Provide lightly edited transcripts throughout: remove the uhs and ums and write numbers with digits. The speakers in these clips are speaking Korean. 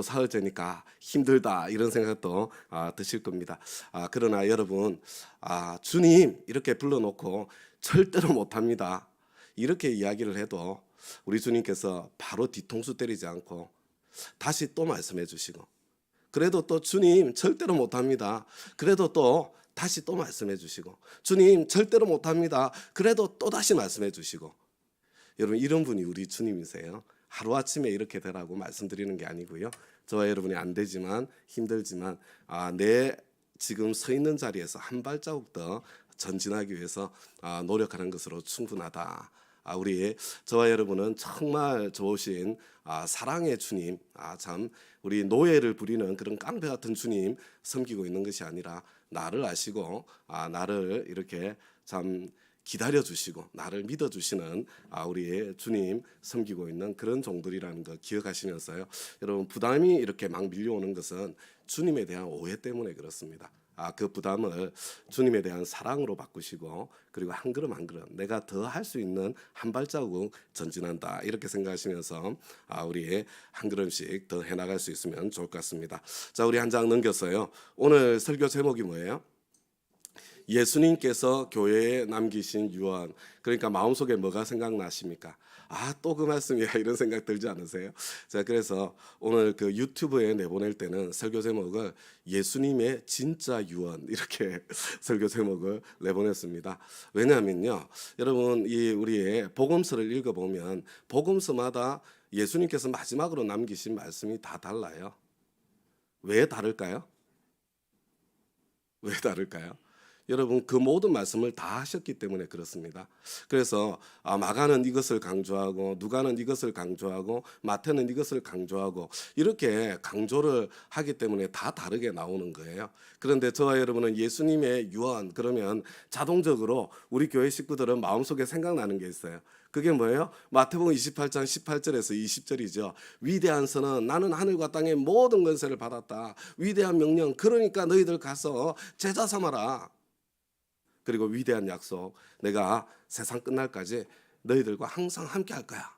사흘째니까 힘들다 이런 생각도 드실 겁니다. 그러나 여러분, 주님 이렇게 불러놓고 절대로 못합니다 이렇게 이야기를 해도 우리 주님께서 바로 뒤통수 때리지 않고 다시 또 말씀해 주시고, 그래도 또 주님 절대로 못합니다 그래도 또 다시 또 말씀해 주시고, 주님 절대로 못합니다 그래도 또 다시 말씀해 주시고. 여러분, 이런 분이 우리 주님이세요. 하루아침에 이렇게 되라고 말씀드리는 게 아니고요. 저와 여러분이 안 되지만, 힘들지만 내 지금 서 있는 자리에서 한 발자국 더 전진하기 위해서 노력하는 것으로 충분하다. 우리 저와 여러분은 정말 좋으신 사랑의 주님, 참 우리 노예를 부리는 그런 깡패 같은 주님 섬기고 있는 것이 아니라, 나를 아시고 나를 이렇게 참 기다려 주시고 나를 믿어 주시는 우리의 주님 섬기고 있는 그런 종들이라는 거 기억하시면서요. 여러분, 부담이 이렇게 막 밀려오는 것은 주님에 대한 오해 때문에 그렇습니다. 그 부담을 주님에 대한 사랑으로 바꾸시고, 그리고 한 걸음 한 걸음 내가 더 할 수 있는 한 발자국 전진한다 이렇게 생각하시면서 우리 한 걸음씩 더 해나갈 수 있으면 좋을 것 같습니다. 자, 우리 한 장 넘겼어요. 오늘 설교 제목이 뭐예요? 예수님께서 교회에 남기신 유언. 그러니까 마음속에 뭐가 생각나십니까? 또 그 말씀이야 이런 생각 들지 않으세요? 자, 그래서 오늘 그 유튜브에 내보낼 때는 설교 제목을 예수님의 진짜 유언 이렇게 설교 제목을 내보냈습니다. 왜냐하면요, 여러분, 이 우리의 복음서를 읽어보면 복음서마다 예수님께서 마지막으로 남기신 말씀이 다 달라요. 왜 다를까요? 왜 다를까요? 여러분, 그 모든 말씀을 다 하셨기 때문에 그렇습니다. 그래서 마가는 이것을 강조하고, 누가는 이것을 강조하고, 마태는 이것을 강조하고, 이렇게 강조를 하기 때문에 다 다르게 나오는 거예요. 그런데 저와 여러분은 예수님의 유언 그러면 자동적으로 우리 교회 식구들은 마음속에 생각나는 게 있어요. 그게 뭐예요? 마태복음 28장 18절에서 20절이죠. 위대한 선은 나는 하늘과 땅의 모든 권세를 받았다. 위대한 명령, 그러니까 너희들 가서 제자 삼아라. 그리고 위대한 약속, 내가 세상 끝날까지 너희들과 항상 함께 할 거야.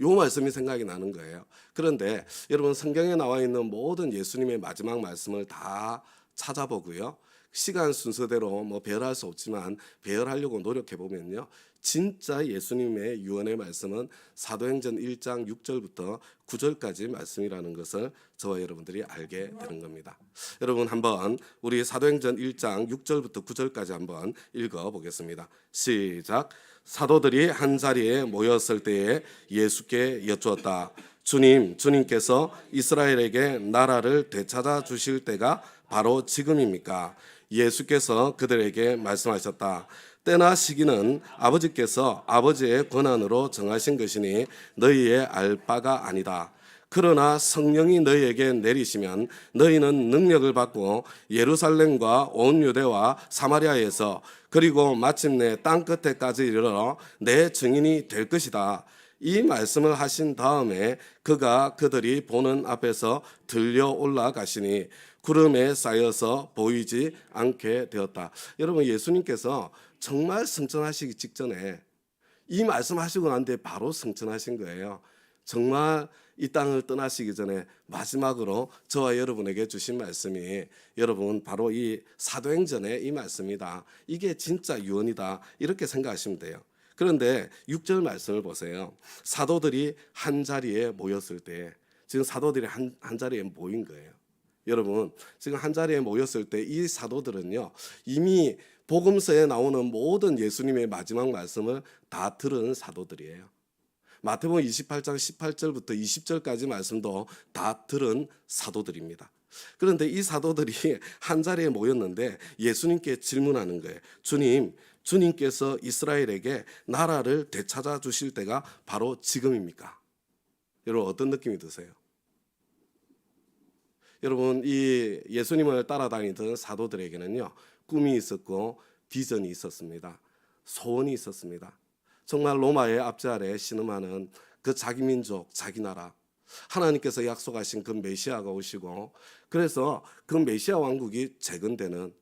요 말씀이 생각이 나는 거예요. 그런데 여러분, 성경에 나와 있는 모든 예수님의 마지막 말씀을 다 찾아보고요, 시간 순서대로 뭐 배열할 수 없지만 배열하려고 노력해 보면요, 진짜 예수님의 유언의 말씀은 사도행전 1장 6절부터 9절까지 말씀이라는 것을 저와 여러분들이 알게 되는 겁니다. 여러분, 한번 우리 사도행전 1장 6절부터 9절까지 한번 읽어 보겠습니다. 시작. 사도들이 한 자리에 모였을 때에 예수께 여쭈었다. 주님께서 이스라엘에게 나라를 되찾아 주실 때가 바로 지금입니까? 예수께서 그들에게 말씀하셨다. 때나 시기는 아버지께서 아버지의 권한으로 정하신 것이니 너희의 알 바가 아니다. 그러나 성령이 너희에게 내리시면 너희는 능력을 받고 예루살렘과 온 유대와 사마리아에서 그리고 마침내 땅 끝에까지 이르러 내 증인이 될 것이다. 이 말씀을 하신 다음에 그가 그들이 보는 앞에서 들려 올라가시니 구름에 쌓여서 보이지 않게 되었다. 여러분, 예수님께서 정말 승천하시기 직전에 이 말씀하시고 난 뒤에 바로 승천하신 거예요. 정말 이 땅을 떠나시기 전에 마지막으로 저와 여러분에게 주신 말씀이, 여러분, 바로 이 사도행전의 이 말씀이다. 이게 진짜 유언이다. 이렇게 생각하시면 돼요. 그런데 6절 말씀을 보세요. 사도들이 한 자리에 모였을 때, 지금 사도들이 한 자리에 모인 거예요. 여러분, 지금 한 자리에 모였을 때 이 사도들은요, 이미 복음서에 나오는 모든 예수님의 마지막 말씀을 다 들은 사도들이에요. 마태복음 28장 18절부터 20절까지 말씀도 다 들은 사도들입니다. 그런데 이 사도들이 한 자리에 모였는데 예수님께 질문하는 거예요. 주님께서 이스라엘에게 나라를 되찾아 주실 때가 바로 지금입니까? 여러분, 어떤 느낌이 드세요? 여러분, 이 예수님을 따라다니던 사도들에게는요, 꿈이 있었고 비전이 있었습니다. 소원이 있었습니다. 정말 로마의 압제 아래 신음하는 그 자기 민족, 자기 나라, 하나님께서 약속하신 그 메시아가 오시고, 그래서 그 메시아 왕국이 재건되는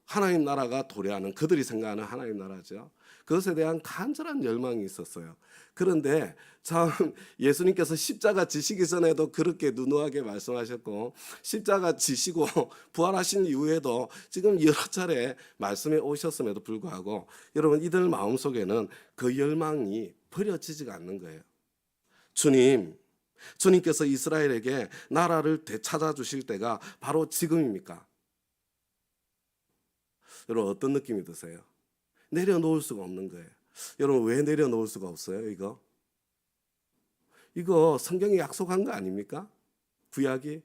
하나님 나라가 도래하는, 그들이 생각하는 하나님 나라죠. 그것에 대한 간절한 열망이 있었어요. 그런데 참 예수님께서 십자가 지시기 전에도 그렇게 누누하게 말씀하셨고 십자가 지시고 부활하신 이후에도 지금 여러 차례 말씀해 오셨음에도 불구하고 여러분 이들 마음속에는 그 열망이 버려지지가 않는 거예요. 주님께서 이스라엘에게 나라를 되찾아 주실 때가 바로 지금입니까? 여러분 어떤 느낌이 드세요? 내려놓을 수가 없는 거예요. 여러분 왜 내려놓을 수가 없어요? 이거 성경이 약속한 거 아닙니까? 구약이.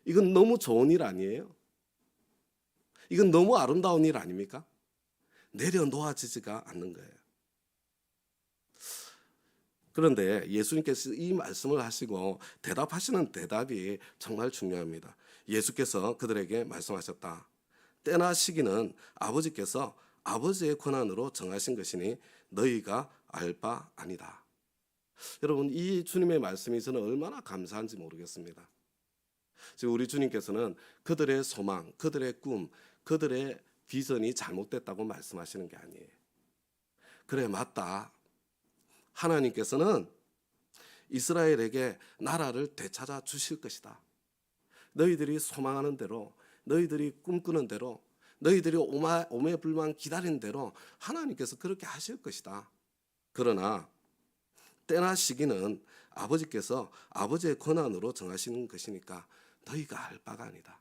이건 너무 좋은 일 아니에요? 이건 너무 아름다운 일 아닙니까? 내려놓아지지가 않는 거예요. 그런데 예수님께서 이 말씀을 하시고 대답하시는 대답이 정말 중요합니다. 예수께서 그들에게 말씀하셨다. 때나 시기는 아버지께서 아버지의 권한으로 정하신 것이니 너희가 알 바 아니다. 여러분 이 주님의 말씀이 저는 얼마나 감사한지 모르겠습니다. 지금 우리 주님께서는 그들의 소망, 그들의 꿈, 그들의 비전이 잘못됐다고 말씀하시는 게 아니에요. 그래 맞다. 하나님께서는 이스라엘에게 나라를 되찾아 주실 것이다. 너희들이 소망하는 대로, 너희들이 꿈꾸는 대로, 너희들이 오매불만 기다리는 대로 하나님께서 그렇게 하실 것이다. 그러나 때나 시기는 아버지께서 아버지의 권한으로 정하시는 것이니까 너희가 알 바가 아니다.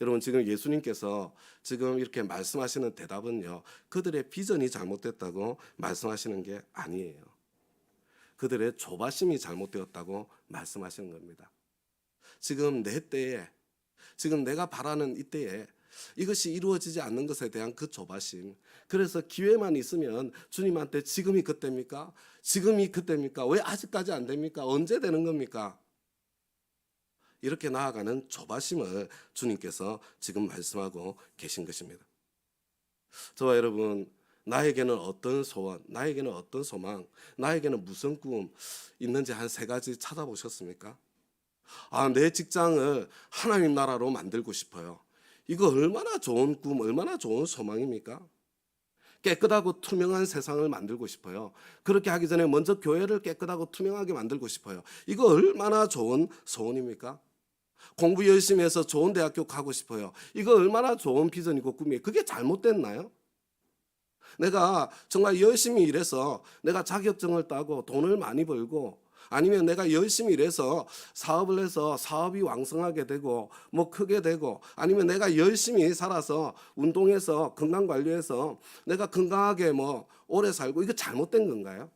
여러분 지금 예수님께서 지금 이렇게 말씀하시는 대답은요. 그들의 비전이 잘못됐다고 말씀하시는 게 아니에요. 그들의 조바심이 잘못되었다고 말씀하시는 겁니다. 지금 내 때에 지금 내가 바라는 이때에 이것이 이루어지지 않는 것에 대한 그 조바심. 그래서 기회만 있으면 주님한테 지금이 그때입니까? 지금이 그때입니까? 왜 아직까지 안 됩니까? 언제 되는 겁니까? 이렇게 나아가는 조바심을 주님께서 지금 말씀하고 계신 것입니다. 저와 여러분 나에게는 어떤 소원, 나에게는 어떤 소망, 나에게는 무슨 꿈 있는지 한 3가지 찾아보셨습니까? 내 직장을 하나님 나라로 만들고 싶어요. 이거 얼마나 좋은 꿈, 얼마나 좋은 소망입니까? 깨끗하고 투명한 세상을 만들고 싶어요. 그렇게 하기 전에 먼저 교회를 깨끗하고 투명하게 만들고 싶어요. 이거 얼마나 좋은 소원입니까? 공부 열심히 해서 좋은 대학교 가고 싶어요. 이거 얼마나 좋은 비전이고 꿈이에요. 그게 잘못됐나요? 내가 정말 열심히 일해서 내가 자격증을 따고 돈을 많이 벌고 아니면 내가 열심히 일해서 사업을 해서 사업이 왕성하게 되고 뭐 크게 되고 아니면 내가 열심히 살아서 운동해서 건강 관리해서 내가 건강하게 뭐 오래 살고 이거 잘못된 건가요?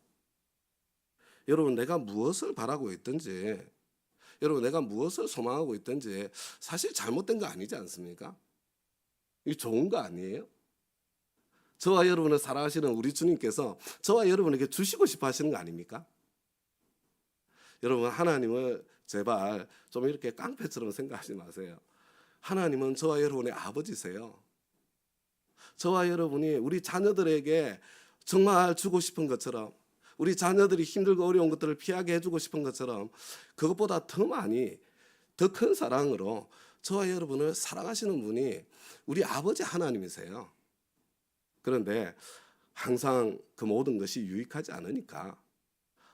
여러분 내가 무엇을 바라고 있든지 여러분 내가 무엇을 소망하고 있든지 사실 잘못된 거 아니지 않습니까? 이게 좋은 거 아니에요? 저와 여러분을 사랑하시는 우리 주님께서 저와 여러분에게 주시고 싶어 하시는 거 아닙니까? 여러분 하나님을 제발 좀 이렇게 깡패처럼 생각하지 마세요. 하나님은 저와 여러분의 아버지세요. 저와 여러분이 우리 자녀들에게 정말 주고 싶은 것처럼 우리 자녀들이 힘들고 어려운 것들을 피하게 해주고 싶은 것처럼 그것보다 더 많이 더 큰 사랑으로 저와 여러분을 사랑하시는 분이 우리 아버지 하나님이세요. 그런데 항상 그 모든 것이 유익하지 않으니까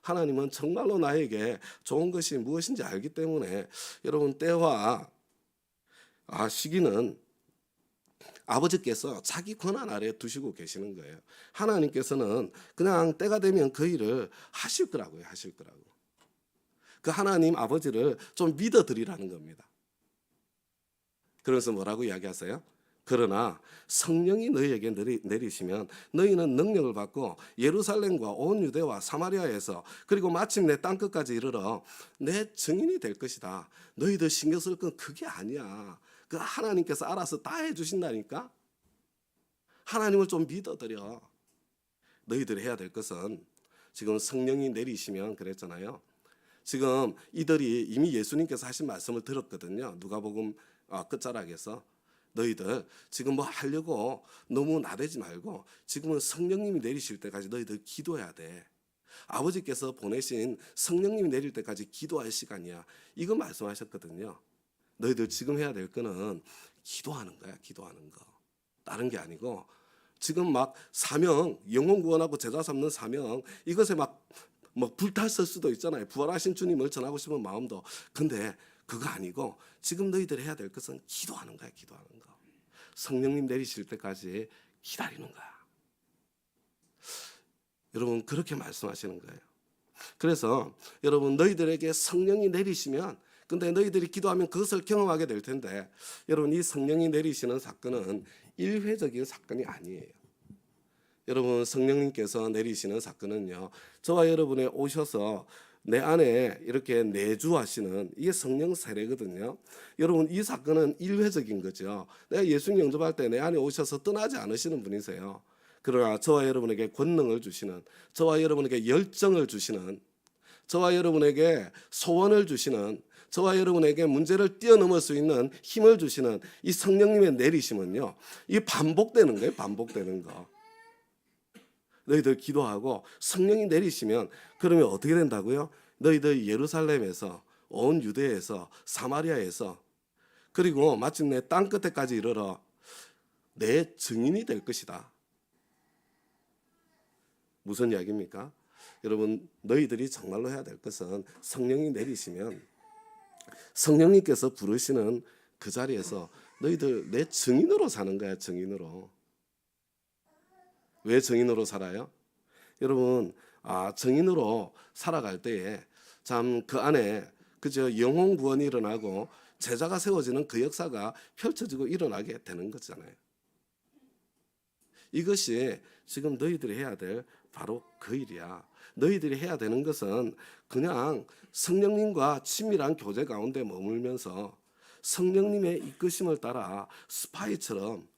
하나님은 정말로 나에게 좋은 것이 무엇인지 알기 때문에 여러분 때와 시기는 아버지께서 자기 권한 아래에 두시고 계시는 거예요. 하나님께서는 그냥 때가 되면 그 일을 하실 거라고요. 하실 거라고. 그 하나님 아버지를 좀 믿어드리라는 겁니다. 그래서 뭐라고 이야기하세요? 그러나 성령이 너희에게 내리시면 너희는 능력을 받고 예루살렘과 온 유대와 사마리아에서 그리고 마침내 땅끝까지 이르러 내 증인이 될 것이다. 너희들 신경 쓸 건 그게 아니야. 그 하나님께서 알아서 다 해주신다니까. 하나님을 좀 믿어드려. 너희들이 해야 될 것은 지금 성령이 내리시면 그랬잖아요. 지금 이들이 이미 예수님께서 하신 말씀을 들었거든요. 누가복음 끝자락에서 너희들 지금 뭐 하려고 너무 나대지 말고 지금은 성령님이 내리실 때까지 너희들 기도해야 돼. 아버지께서 보내신 성령님이 내릴 때까지 기도할 시간이야. 이거 말씀하셨거든요. 너희들 지금 해야 될 거는 기도하는 거야. 기도하는 거. 다른 게 아니고 지금 막 사명, 영혼 구원하고 제자 삼는 사명, 이것에 막 뭐 불탔을 수도 있잖아요. 부활하신 주님을 전하고 싶은 마음도. 근데 그거 아니고 지금 너희들이 해야 될 것은 기도하는 거야. 기도하는 거. 성령님 내리실 때까지 기다리는 거야. 여러분 그렇게 말씀하시는 거예요. 그래서 여러분 너희들에게 성령이 내리시면, 근데 너희들이 기도하면 그것을 경험하게 될 텐데, 여러분 이 성령이 내리시는 사건은 일회적인 사건이 아니에요. 여러분 성령님께서 내리시는 사건은요, 저와 여러분의 오셔서 내 안에 이렇게 내주하시는, 이게 성령 세례거든요. 여러분 이 사건은 일회적인 거죠. 내가 예수님 영접할 때 내 안에 오셔서 떠나지 않으시는 분이세요. 그러나 저와 여러분에게 권능을 주시는, 저와 여러분에게 열정을 주시는, 저와 여러분에게 소원을 주시는, 저와 여러분에게 문제를 뛰어넘을 수 있는 힘을 주시는 이 성령님의 내리심은요, 이 반복되는 거예요. 반복되는 거. 너희들 기도하고 성령이 내리시면 그러면 어떻게 된다고요? 너희들 예루살렘에서, 온 유대에서, 사마리아에서, 그리고 마침내 땅 끝에까지 이르러 내 증인이 될 것이다. 무슨 이야기입니까? 여러분 너희들이 정말로 해야 될 것은, 성령이 내리시면 성령님께서 부르시는 그 자리에서 너희들 내 증인으로 사는 거야. 증인으로. 왜 증인으로 살아요? 여러분 증인으로 살아갈 때에 참 그 안에 그저 영혼 구원이 일어나고 제자가 세워지는 그 역사가 펼쳐지고 일어나게 되는 거잖아요. 이것이 지금 너희들이 해야 될 바로 그 일이야. 너희들이 해야 되는 것은 그냥 성령님과 친밀한 교제 가운데 머물면서 성령님의 이끄심을 따라 스파이처럼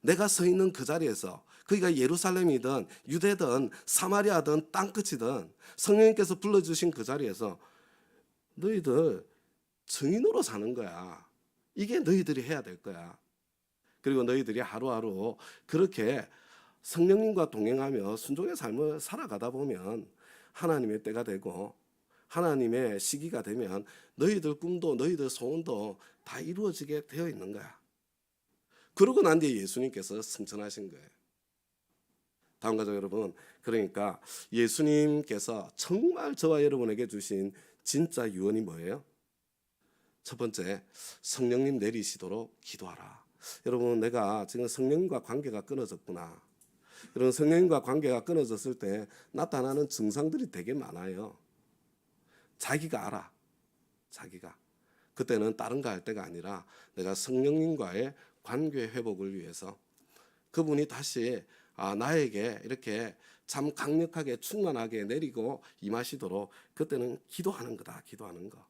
내가 서 있는 그 자리에서, 거기가 예루살렘이든 유대든 사마리아든 땅끝이든 성령님께서 불러주신 그 자리에서 너희들 증인으로 사는 거야. 이게 너희들이 해야 될 거야. 그리고 너희들이 하루하루 그렇게 성령님과 동행하며 순종의 삶을 살아가다 보면 하나님의 때가 되고 하나님의 시기가 되면 너희들 꿈도 너희들 소원도 다 이루어지게 되어 있는 거야. 그러고 난 뒤에 예수님께서 승천하신 거예요. 다음 가족 여러분, 그러니까 예수님께서 정말 저와 여러분에게 주신 진짜 유언이 뭐예요? 첫 번째, 성령님 내리시도록 기도하라. 여러분 내가 지금 성령님과 관계가 끊어졌구나. 여러분 성령님과 관계가 끊어졌을 때 나타나는 증상들이 되게 많아요. 자기가 알아. 자기가. 그때는 다른 거 할 때가 아니라 내가 성령님과의 관계 회복을 위해서 그분이 다시 나에게 이렇게 참 강력하게 충만하게 내리고 임하시도록 그때는 기도하는 거다. 기도하는 거.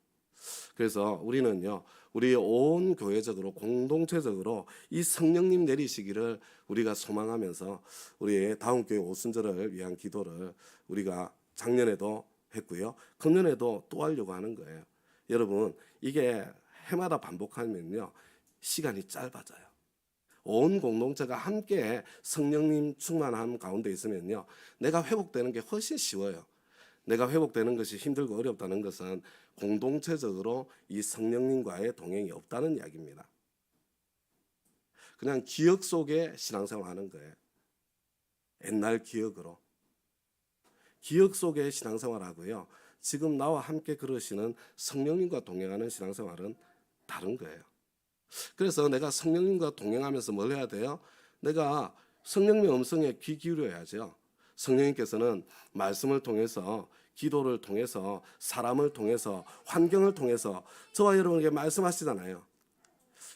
그래서 우리는요, 우리 온 교회적으로 공동체적으로 이 성령님 내리시기를 우리가 소망하면서 우리의 다음 교회 오순절을 위한 기도를 우리가 작년에도 했고요, 금년에도 또 하려고 하는 거예요. 여러분 이게 해마다 반복하면요 시간이 짧아져요. 온 공동체가 함께 성령님 충만함 가운데 있으면요 내가 회복되는 게 훨씬 쉬워요. 내가 회복되는 것이 힘들고 어렵다는 것은 공동체적으로 이 성령님과의 동행이 없다는 이야기입니다. 그냥 기억 속에 신앙생활 하는 거예요. 옛날 기억으로. 기억 속에 신앙생활 하고요, 지금 나와 함께 그러시는 성령님과 동행하는 신앙생활은 다른 거예요. 그래서 내가 성령님과 동행하면서 뭘 해야 돼요? 내가 성령님의 음성에 귀 기울여야죠. 성령님께서는 말씀을 통해서, 기도를 통해서, 사람을 통해서, 환경을 통해서 저와 여러분에게 말씀하시잖아요.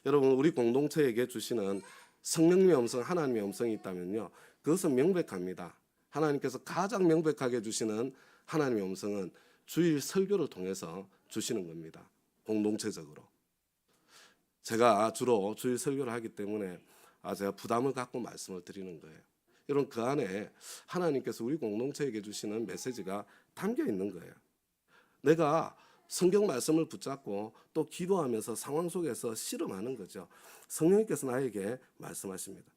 여러분 우리 공동체에게 주시는 성령님의 음성, 하나님의 음성이 있다면요 그것은 명백합니다. 하나님께서 가장 명백하게 주시는 하나님의 음성은 주일 설교를 통해서 주시는 겁니다. 공동체적으로. 제가 주로 주일 설교를 하기 때문에 제가 부담을 갖고 말씀을 드리는 거예요. 여러분 그 안에 하나님께서 우리 공동체에게 주시는 메시지가 담겨 있는 거예요. 내가 성경 말씀을 붙잡고 또 기도하면서 상황 속에서 실험하는 거죠. 성령님께서 나에게 말씀하십니다.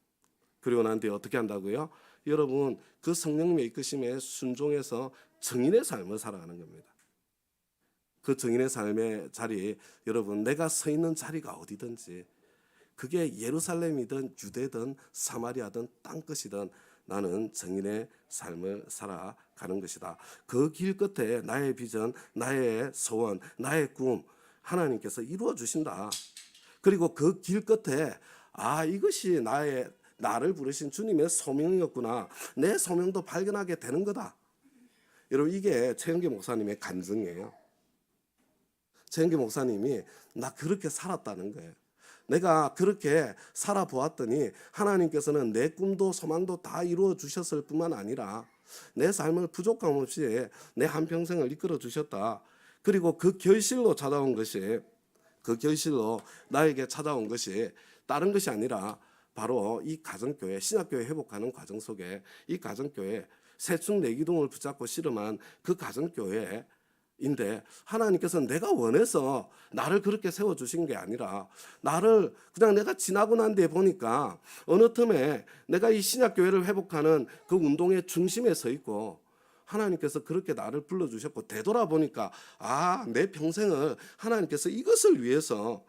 그리고 난 뒤에 어떻게 한다고요? 여러분 그 성령님의 이끄심에 순종해서 증인의 삶을 살아가는 겁니다. 그 증인의 삶의 자리, 여러분 내가 서 있는 자리가 어디든지 그게 예루살렘이든 유대든 사마리아든 땅끝이든 나는 정인의 삶을 살아가는 것이다. 그 길 끝에 나의 비전, 나의 소원, 나의 꿈 하나님께서 이루어 주신다. 그리고 그 길 끝에 이것이 나를 부르신 주님의 소명이었구나. 내 소명도 발견하게 되는 거다. 여러분 이게 최영기 목사님의 간증이에요. 최영기 목사님이 나 그렇게 살았다는 거예요. 내가 그렇게 살아보았더니 하나님께서는 내 꿈도 소망도 다 이루어 주셨을 뿐만 아니라 내 삶을 부족함 없이 내 한평생을 이끌어 주셨다. 그리고 그 결실로 나에게 찾아온 것이 다른 것이 아니라 바로 이 가정교회, 신약교회 회복하는 과정 속에 이 가정교회 세충 내기둥을 붙잡고 씨름한 그 가정교회 인데 하나님께서는 내가 원해서 나를 그렇게 세워주신 게 아니라 나를 그냥 내가 지나고 난 뒤에 보니까 어느 틈에 내가 이 신약교회를 회복하는 그 운동의 중심에 서 있고 하나님께서 그렇게 나를 불러주셨고 되돌아보니까 내 평생을 하나님께서 이것을 위해서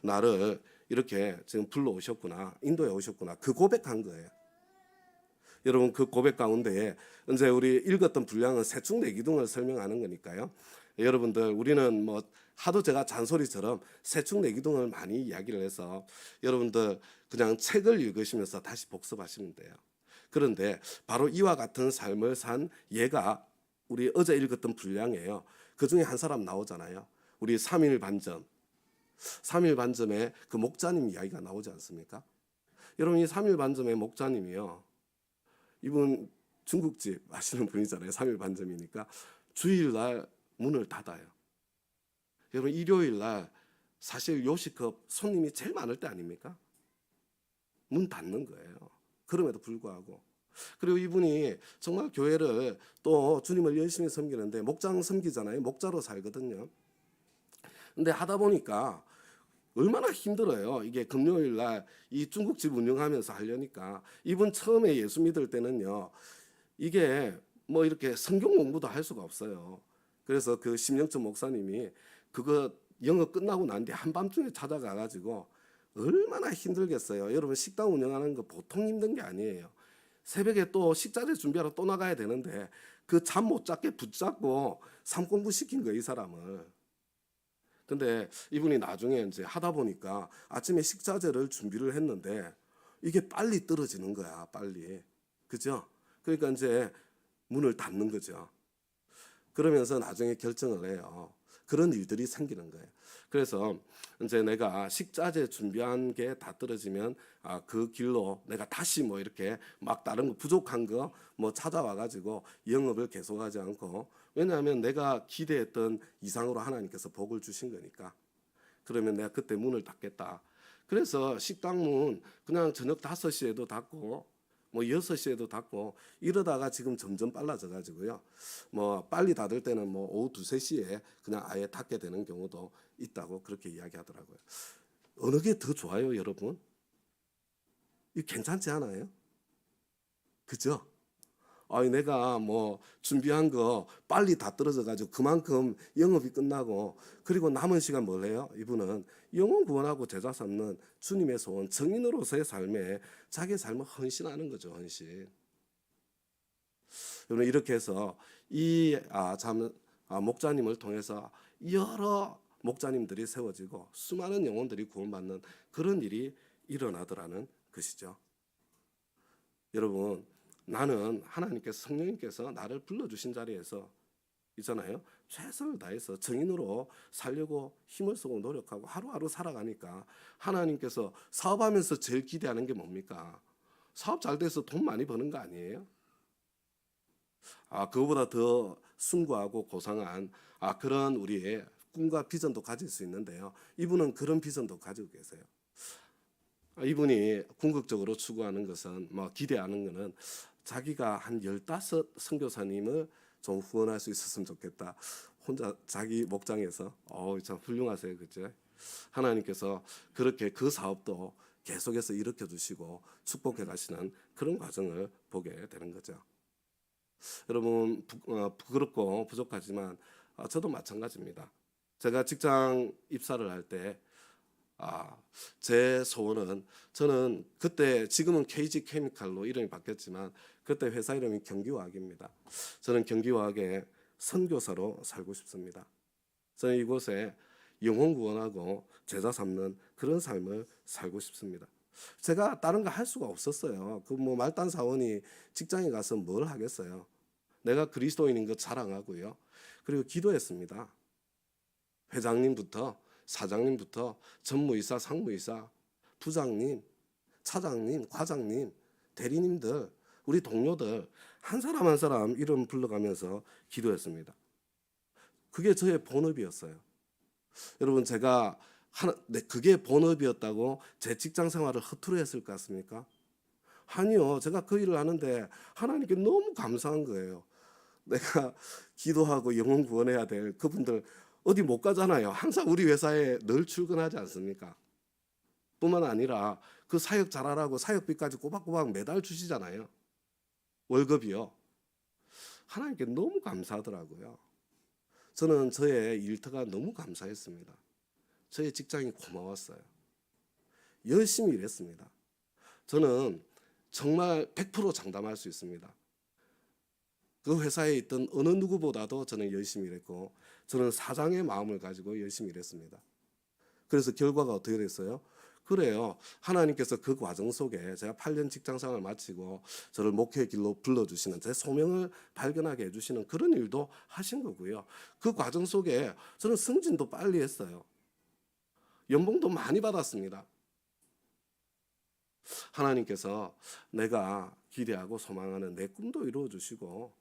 나를 이렇게 지금 불러오셨구나, 인도해 오셨구나, 그 고백한 거예요. 여러분 그 고백 가운데에 이제 우리 읽었던 분량은 세충내기둥을 설명하는 거니까요. 여러분들 우리는 뭐 하도 제가 잔소리처럼 세충내기둥을 많이 이야기를 해서 여러분들 그냥 책을 읽으시면서 다시 복습하시면 돼요. 그런데 바로 이와 같은 삶을 산 얘가 우리 어제 읽었던 분량이에요. 그 중에 한 사람 나오잖아요. 우리 3일 반점에 그 목자님 이야기가 나오지 않습니까? 여러분 이 3일 반점의 목자님이요. 이분 중국집 하시는 분이잖아요. 3일 반점이니까 주일날 문을 닫아요. 여러분 일요일날 사실 요식업 손님이 제일 많을 때 아닙니까? 문 닫는 거예요. 그럼에도 불구하고 그리고 이분이 정말 교회를 또 주님을 열심히 섬기는데 목장 섬기잖아요. 목자로 살거든요. 근데 하다 보니까 얼마나 힘들어요. 이게 금요일 날 이 중국집 운영하면서 하려니까 이분 처음에 예수 믿을 때는요. 이게 뭐 이렇게 성경 공부도 할 수가 없어요. 그래서 그 심영천 목사님이 그거 영어 끝나고 난 뒤 한밤중에 찾아가 가지고 얼마나 힘들겠어요. 여러분 식당 운영하는 거 보통 힘든 게 아니에요. 새벽에 또 식자재 준비하러 또 나가야 되는데 그 잠 못 자게 붙잡고 삼공부 시킨 거예요, 이 사람을. 근데 이분이 나중에 이제 하다 보니까 아침에 식자재를 준비를 했는데 이게 빨리 떨어지는 거야, 빨리. 그죠? 그러니까 이제 문을 닫는 거죠. 그러면서 나중에 결정을 해요. 그런 일들이 생기는 거예요. 그래서 이제 내가 식자재 준비한 게 다 떨어지면 그 길로 내가 다시 뭐 이렇게 막 다른 거 부족한 거 뭐 찾아와 가지고 영업을 계속하지 않고 왜냐하면 내가 기대했던 이상으로 하나님께서 복을 주신 거니까 그러면 내가 그때 문을 닫겠다. 그래서 식당 문 그냥 저녁 5시에도 닫고 뭐 6시에도 닫고 이러다가 지금 점점 빨라져 가지고요. 뭐 빨리 닫을 때는 뭐 오후 2, 3시에 그냥 아예 닫게 되는 경우도 있다고 그렇게 이야기하더라고요. 어느 게 더 좋아요, 여러분? 이 괜찮지 않아요? 그죠? 내가 뭐 준비한 거 빨리 다 떨어져 가지고 그만큼 영업이 끝나고 그리고 남은 시간 뭘 해요? 이분은 영혼 구원하고 제자 삼는 주님의 소원 증인으로서의 삶에 자기의 삶을 헌신하는 거죠, 헌신. 여러분 이렇게 해서 목자님을 통해서 여러 목자님들이 세워지고 수많은 영혼들이 구원받는 그런 일이 일어나더라는 것이죠. 여러분 나는 하나님께서 성령님께서 나를 불러주신 자리에서 있잖아요. 최선을 다해서 정인으로 살려고 힘을 쓰고 노력하고 하루하루 살아가니까 하나님께서 사업하면서 제일 기대하는 게 뭡니까? 사업 잘 돼서 돈 많이 버는 거 아니에요? 그거보다 더 숭고하고 고상한 그런 우리의 꿈과 비전도 가질 수 있는데요. 이분은 그런 비전도 가지고 계세요. 이분이 궁극적으로 추구하는 것은 뭐 기대하는 것은 자기가 한 15 선교사님을 좀 후원할 수 있었으면 좋겠다. 혼자 자기 목장에서 참 훌륭하세요. 그죠? 하나님께서 그렇게 그 사업도 계속해서 일으켜 주시고 축복해 가시는 그런 과정을 보게 되는 거죠. 여러분 부끄럽고 부족하지만 저도 마찬가지입니다. 제가 직장 입사를 할 때 아, 제 소원은 저는 그때 지금은 KG 케미칼로 이름이 바뀌었지만 그때 회사 이름이 경기화학입니다. 저는 경기화학의 선교사로 살고 싶습니다. 저는 이곳에 영혼 구원하고 제자 삼는 그런 삶을 살고 싶습니다. 제가 다른 거 할 수가 없었어요. 그 뭐 말단 사원이 직장에 가서 뭘 하겠어요. 내가 그리스도인인 것 자랑하고요. 그리고 기도했습니다. 회장님부터 사장님부터 전무이사, 상무이사, 부장님, 차장님, 과장님, 대리님들, 우리 동료들 한 사람 한 사람 이름 불러가면서 기도했습니다. 그게 저의 본업이었어요. 여러분 제가 그게 본업이었다고 제 직장 생활을 허투루 했을 것 같습니까? 아니요. 제가 그 일을 하는데 하나님께 너무 감사한 거예요. 내가 기도하고 영혼 구원해야 될 그분들 어디 못 가잖아요. 항상 우리 회사에 늘 출근하지 않습니까? 뿐만 아니라 그 사역 잘하라고 사역비까지 꼬박꼬박 매달 주시잖아요. 월급이요. 하나님께 너무 감사하더라고요. 저는 저의 일터가 너무 감사했습니다. 저의 직장이 고마웠어요. 열심히 일했습니다. 저는 정말 100% 장담할 수 있습니다. 그 회사에 있던 어느 누구보다도 저는 열심히 일했고 저는 사장의 마음을 가지고 열심히 일했습니다. 그래서 결과가 어떻게 됐어요? 그래요. 하나님께서 그 과정 속에 제가 8년 직장 생활을 마치고 저를 목회의 길로 불러주시는 제 소명을 발견하게 해주시는 그런 일도 하신 거고요. 그 과정 속에 저는 승진도 빨리 했어요. 연봉도 많이 받았습니다. 하나님께서 내가 기대하고 소망하는 내 꿈도 이루어 주시고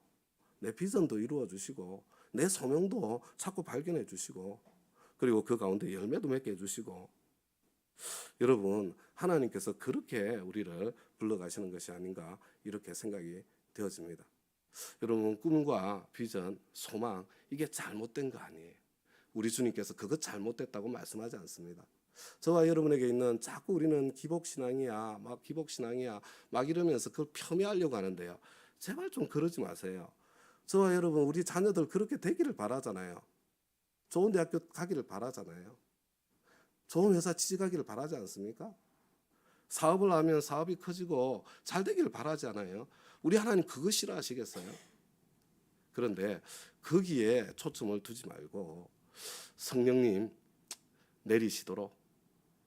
내 비전도 이루어 주시고 내 소명도 자꾸 발견해 주시고 그리고 그 가운데 열매도 맺게 해 주시고 여러분 하나님께서 그렇게 우리를 불러가시는 것이 아닌가 이렇게 생각이 되어집니다. 여러분 꿈과 비전, 소망 이게 잘못된 거 아니에요. 우리 주님께서 그것 잘못됐다고 말씀하지 않습니다. 저와 여러분에게 있는 자꾸 우리는 기복신앙이야 막 기복신앙이야 막 이러면서 그걸 폄훼하려고 하는데요. 제발 좀 그러지 마세요. 저와 여러분 우리 자녀들 그렇게 되기를 바라잖아요. 좋은 대학교 가기를 바라잖아요. 좋은 회사 취직하기를 바라지 않습니까? 사업을 하면 사업이 커지고 잘 되기를 바라지 않아요. 우리 하나님 그거 싫어하시겠어요? 그런데 거기에 초점을 두지 말고 성령님 내리시도록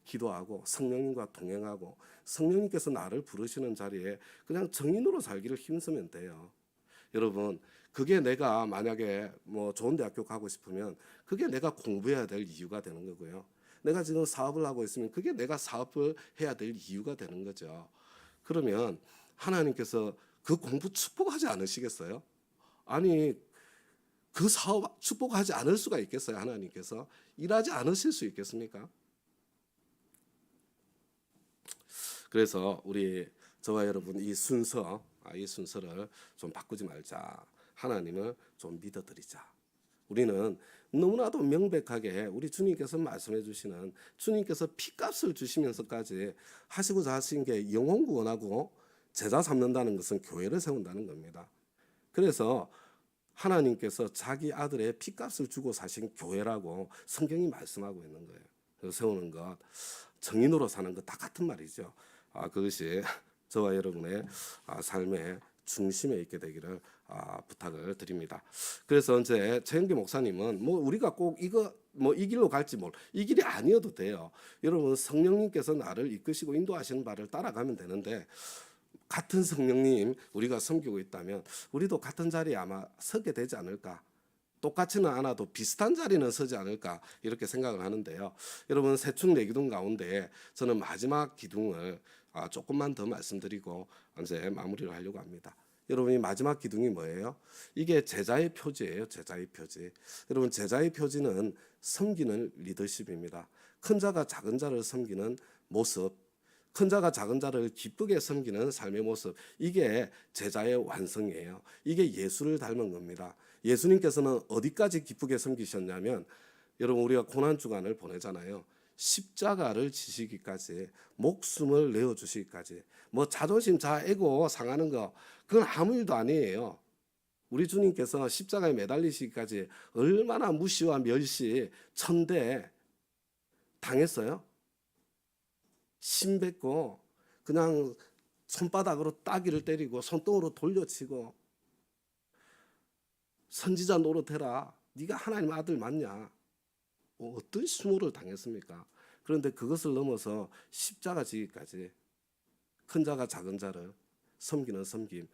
기도하고 성령님과 동행하고 성령님께서 나를 부르시는 자리에 그냥 정인으로 살기를 힘쓰면 돼요. 여러분 그게 내가 만약에 뭐 좋은 대학교 가고 싶으면 그게 내가 공부해야 될 이유가 되는 거고요. 내가 지금 사업을 하고 있으면 그게 내가 사업을 해야 될 이유가 되는 거죠. 그러면 하나님께서 그 공부 축복하지 않으시겠어요? 아니 그 사업 축복하지 않을 수가 있겠어요? 하나님께서 일하지 않으실 수 있겠습니까? 그래서 우리 저와 여러분 이 순서를 좀 바꾸지 말자. 하나님을 좀 믿어드리자. 우리는 너무나도 명백하게 우리 주님께서 말씀해 주시는 주님께서 피값을 주시면서까지 하시고자 하신 게 영혼 구원하고 제자 삼는다는 것은 교회를 세운다는 겁니다. 그래서 하나님께서 자기 아들의 피값을 주고 사신 교회라고 성경이 말씀하고 있는 거예요. 그래서 세우는 것, 정인으로 사는 것 다 같은 말이죠. 그것이 저와 여러분의 삶의 중심에 있게 되기를 부탁을 드립니다. 그래서 이제 최영기 목사님은 뭐 우리가 꼭 이거 뭐 이 길로 갈지 이 길이 아니어도 돼요. 여러분 성령님께서 나를 이끄시고 인도하시는 바를 따라가면 되는데 같은 성령님 우리가 섬기고 있다면 우리도 같은 자리에 아마 서게 되지 않을까. 똑같지는 않아도 비슷한 자리는 서지 않을까 이렇게 생각을 하는데요. 여러분 세축 네 기둥 가운데 저는 마지막 기둥을 조금만 더 말씀드리고 이제 마무리를 하려고 합니다. 여러분이 마지막 기둥이 뭐예요? 이게 제자의 표지예요. 제자의 표지. 여러분 제자의 표지는 섬기는 리더십입니다. 큰 자가 작은 자를 섬기는 모습, 큰 자가 작은 자를 기쁘게 섬기는 삶의 모습, 이게 제자의 완성이에요. 이게 예수를 닮은 겁니다. 예수님께서는 어디까지 기쁘게 섬기셨냐면 여러분 우리가 고난주간을 보내잖아요. 십자가를 지시기까지 목숨을 내어주시기까지 뭐 자존심 자애고 상하는 거 그건 아무 일도 아니에요. 우리 주님께서 십자가에 매달리시기까지 얼마나 무시와 멸시 천대 당했어요? 심 뱉고 그냥 손바닥으로 따귀를 때리고 손등으로 돌려치고 선지자 노릇해라. 네가 하나님 아들 맞냐? 어떤 수모를 당했습니까? 그런데 그것을 넘어서 십자가 지기까지 큰 자가 작은 자를 섬기는 섬김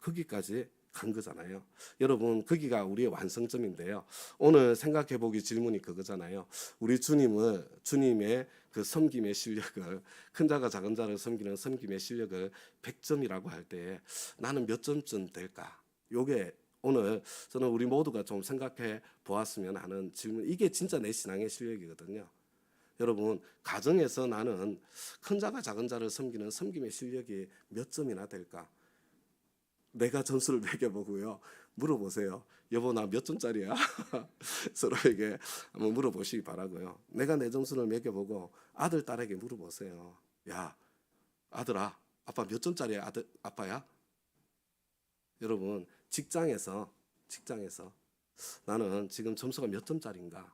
거기까지 간 거잖아요. 여러분 거기가 우리의 완성점인데요. 오늘 생각해 보기 질문이 그거잖아요. 우리 주님의 그 섬김의 실력을 큰 자가 작은 자를 섬기는 섬김의 실력을 100점이라고 할 때 나는 몇 점쯤 될까? 요게 오늘 저는 우리 모두가 좀 생각해 보았으면 하는 질문. 이게 진짜 내 신앙의 실력이거든요. 여러분 가정에서 나는 큰 자가 작은 자를 섬기는 섬김의 실력이 몇 점이나 될까? 내가 점수를 매겨보고요. 물어보세요. 여보 나 몇 점짜리야? 서로에게 한번 물어보시기 바라고요. 내가 내 점수를 매겨보고 아들 딸에게 물어보세요. 야 아들아 아빠 몇 점짜리야? 아빠야? 여러분 직장에서 나는 지금 점수가 몇 점짜리인가?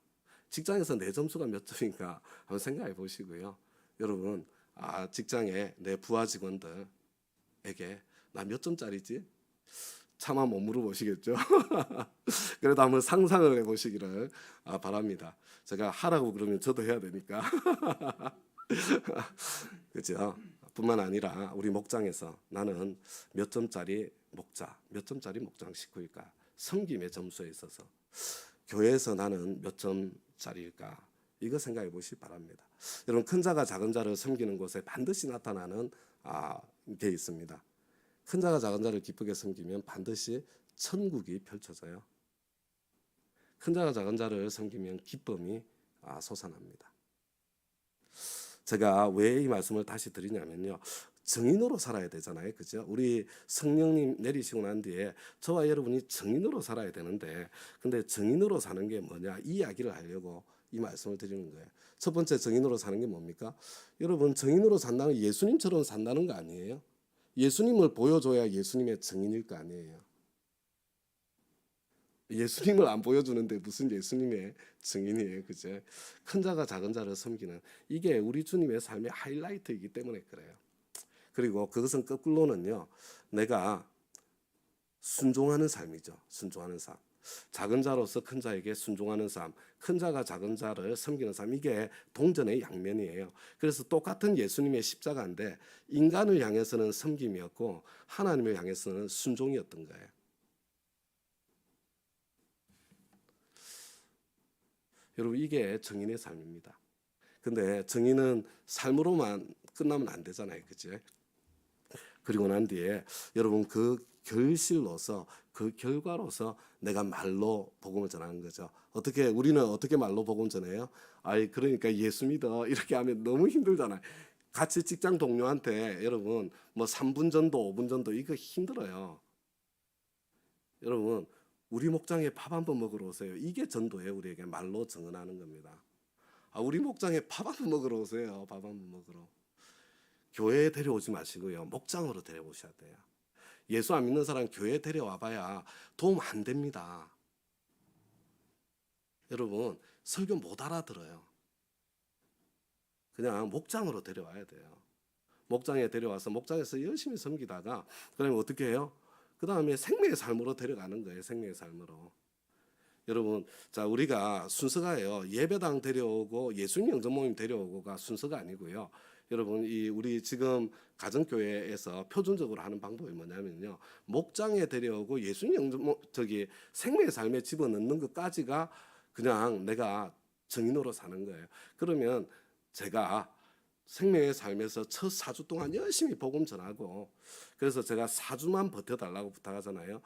직장에서 내 점수가 몇 점인가? 한번 생각해 보시고요. 여러분 직장에 내 부하 직원들에게 나 몇 점짜리지? 차마 못 물어보시겠죠. 그래도 한번 상상을 해보시기를 바랍니다. 제가 하라고 그러면 저도 해야 되니까. 그렇죠. 뿐만 아니라 우리 목장에서 나는 몇 점짜리 몇 점짜리 목장 식구일까? 섬김의 점수에 있어서 교회에서 나는 몇 점짜리일까? 이거 생각해 보시기 바랍니다. 여러분 큰 자가 작은 자를 섬기는 곳에 반드시 나타나는 게 있습니다. 큰 자가 작은 자를 기쁘게 섬기면 반드시 천국이 펼쳐져요. 큰 자가 작은 자를 섬기면 기쁨이 솟아납니다. 제가 왜 이 말씀을 다시 드리냐면요. 정인으로 살아야 되잖아요. 그죠? 우리 성령님 내리시고 난 뒤에 저와 여러분이 정인으로 살아야 되는데 근데 정인으로 사는 게 뭐냐? 이 이야기를 하려고 이 말씀을 드리는 거예요. 첫 번째 정인으로 사는 게 뭡니까? 여러분 정인으로 산다는 예수님처럼 산다는 거 아니에요? 예수님을 보여줘야 예수님의 증인일 거 아니에요. 예수님을 안 보여주는데 무슨 예수님의 증인이에요, 그죠? 큰 자가 작은 자를 섬기는 이게 우리 주님의 삶의 하이라이트이기 때문에 그래요. 그리고 그것은 거꾸로는요, 내가 순종하는 삶이죠. 순종하는 삶. 작은 자로서 큰 자에게 순종하는 삶, 큰 자가 작은 자를 섬기는 삶, 이게 동전의 양면이에요. 그래서 똑같은 예수님의 십자가인데 인간을 향해서는 섬김이었고 하나님을 향해서는 순종이었던 거예요. 여러분 이게 정인의 삶입니다. 근데 정인은 삶으로만 끝나면 안 되잖아요, 그죠? 그리고 난 뒤에 여러분 그 결실로서 그 결과로서 내가 말로 복음을 전하는 거죠. 우리는 어떻게 말로 복음 전해요? 그러니까 예수 믿어 이렇게 하면 너무 힘들잖아요. 같이 직장 동료한테 여러분 뭐 3분 전도 5분 전도 이거 힘들어요. 여러분 우리 목장에 밥 한번 먹으러 오세요. 이게 전도예요. 우리에게 말로 증언하는 겁니다. 우리 목장에 밥 한번 먹으러 오세요. 밥 한번 먹으러. 교회에 데려오지 마시고요. 목장으로 데려오셔야 돼요. 예수 안 믿는 사람 교회에 데려와 봐야 도움 안 됩니다. 여러분 설교 못 알아들어요. 그냥 목장으로 데려와야 돼요. 목장에 데려와서 목장에서 열심히 섬기다가 그다음에 어떻게 해요? 그 다음에 생명의 삶으로 데려가는 거예요. 생명의 삶으로. 여러분, 자 우리가 순서가요. 예배당 데려오고 예수님 영접 모임 데려오고가 순서가 아니고요. 여러분, 우리 지금 가정교회에서 표준적으로 하는 방법이 뭐냐면요. 목장에 데려오고 예수님 영접 생명의 삶에 집어넣는 것까지가 그냥 내가 정인으로 사는 거예요. 그러면 제가 생명의 삶에서 첫 4주 동안 열심히 복음 전하고 그래서 제가 4주만 버텨달라고 부탁하잖아요.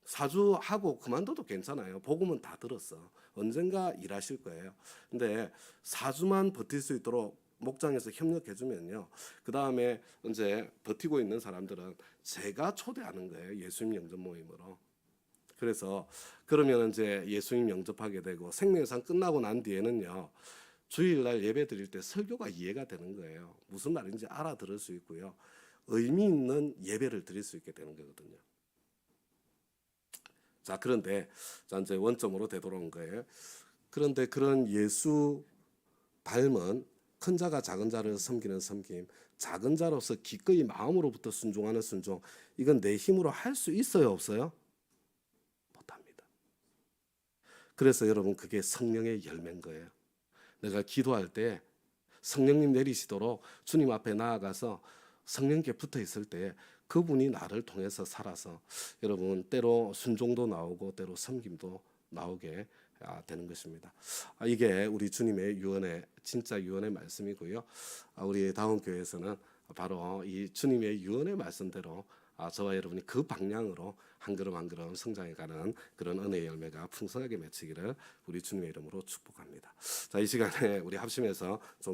4주 하고 그만둬도 괜찮아요. 복음은 다 들었어. 언젠가 일하실 거예요. 근데 4주만 버틸 수 있도록 목장에서 협력해주면요. 그 다음에 이제 버티고 있는 사람들은 제가 초대하는 거예요. 예수님 영접 모임으로. 그래서 그러면 이제 예수님 영접하게 되고 생명상 끝나고 난 뒤에는요. 주일날 예배 드릴 때 설교가 이해가 되는 거예요. 무슨 말인지 알아들을 수 있고요. 의미 있는 예배를 드릴 수 있게 되는 거거든요. 자, 그런데 자 이제 원점으로 되돌아온 거예요. 그런데 그런 예수 닮은 큰 자가 작은 자를 섬기는 섬김, 작은 자로서 기꺼이 마음으로부터 순종하는 순종, 이건 내 힘으로 할 수 있어요, 없어요? 못합니다. 그래서 여러분 그게 성령의 열매인 거예요. 내가 기도할 때 성령님 내리시도록 주님 앞에 나아가서 성령께 붙어 있을 때 그분이 나를 통해서 살아서 여러분 때로 순종도 나오고 때로 섬김도 나오게 되는 것입니다. 이게 우리 주님의 유언의 진짜 유언의 말씀이고요. 우리 다음 교회에서는 바로 이 주님의 유언의 말씀대로 저와 여러분이 그 방향으로 한 걸음 한 걸음 성장해가는 그런 은혜의 열매가 풍성하게 맺히기를 우리 주님의 이름으로 축복합니다. 자, 이 시간에 우리 합심해서 좀